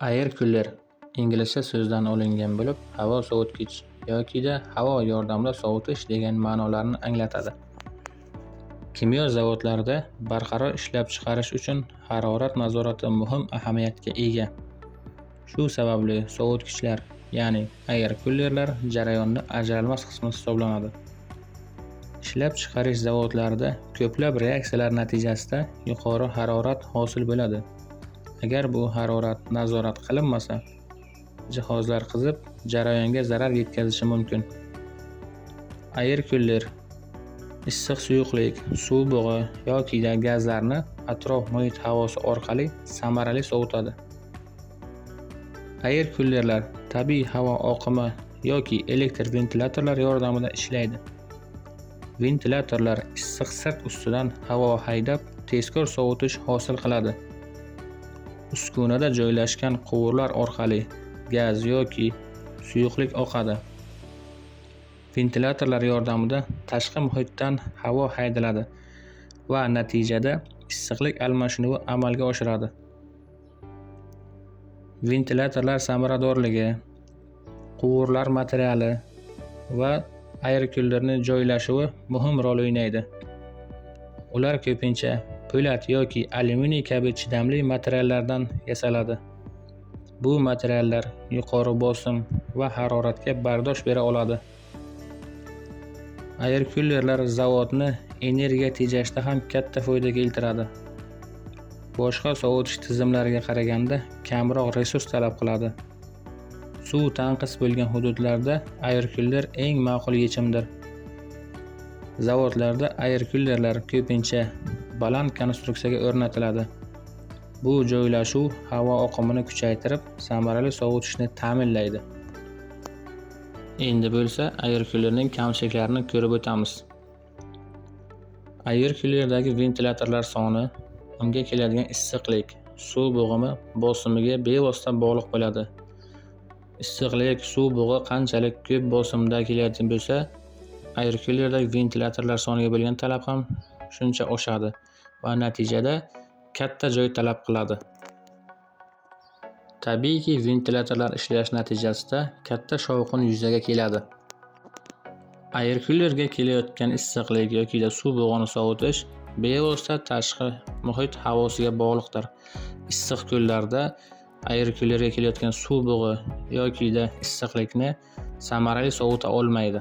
Air cooler inglizcha so'zdan olingan bo'lib, havo sovutgich yoki havo yordamida sovutish degan ma'nolarni anglatadi. Kimyo zavodlarida barqaror ishlab chiqarish uchun harorat nazorati muhim ahamiyatga ega. Shu sababli sovutgichlar, ya'ni air coolerlar jarayonning ajralmas qismi hisoblanadi. Ishlab chiqarish zavodlarida ko'plab reaksiyalar natijasida yuqori harorat hosil bo'ladi. Agar bu harorat nazorat qilinmasa, jihozlar qizib, jarayonga zarar yetkazishi mumkin. Air cooler issiq suyuqlik, suv bug'i yoki gazlarni atrof muhit havosi orqali samarali sovutadi. Air coolerlar tabiiy havo oqimi yoki elektr ventilyatorlar yordamida ishlaydi. Ventilyatorlar issiq sirt ustidan havo haydab, tezkor sovutish hosil qiladi. Uskunada joylashgan quvurlar orqali gaz yoki suyuqlik oqadi. Ventilyatorlar yordamida tashqi muhitdan havo haydaladi va natijada issiqlik almashinuvi amalga oshiradi. Ventilyatorlar samaradorligi, quvurlar materiali va air coolerning joylashuvi muhim rol o'ynaydi. Ular ko'pincha po'lat yoki alyuminiy kabi chidamli materiallardan yasaladi. Bu materiallar yuqori bosim va haroratga bardosh bera oladi. Air coolerlar zavodni energiya tejashda ham katta foyda keltiradi. Boshqa sovutish tizimlariga qaraganda kamroq resurs talab qiladi. Suv tanqis bo'lgan hududlarda air cooler eng ma'qul yechimdir. Zavodlarda air coolerlar ko'pincha baland konstruksiyaga o'rnatiladi. Bu joylashuv havo oqimini kuchaytirib, samarali sovutishni ta'minlaydi. Endi bo'lsa, air coolerning kamchiliklarini ko'rib o'tamiz. Air coolerdagi ventilyatorlar soni unga keladigan issiqlik, suv bug'imi bosimiga bevosita bog'liq bo'ladi. Issiqlik, suv bug'i qanchalik ko'p bosimda kelayotgan bo'lsa, air coolerdagi ventilyatorlar soniga bo'lgan talab ham shuncha oshadi va natijada katta joy talab qiladi. Tabiiyki, ventilyatorlar ishlash natijasida katta shovqin yuzaga keladi. Air coolerga kelayotgan issiqlik yoki suv bug'ini sovutish bevosita tashqi muhit havosiga bog'liqdir. Issiq kunlarda air coolerga kelayotgan suv bug'i yoki issiqlikni samarali sovuta olmaydi.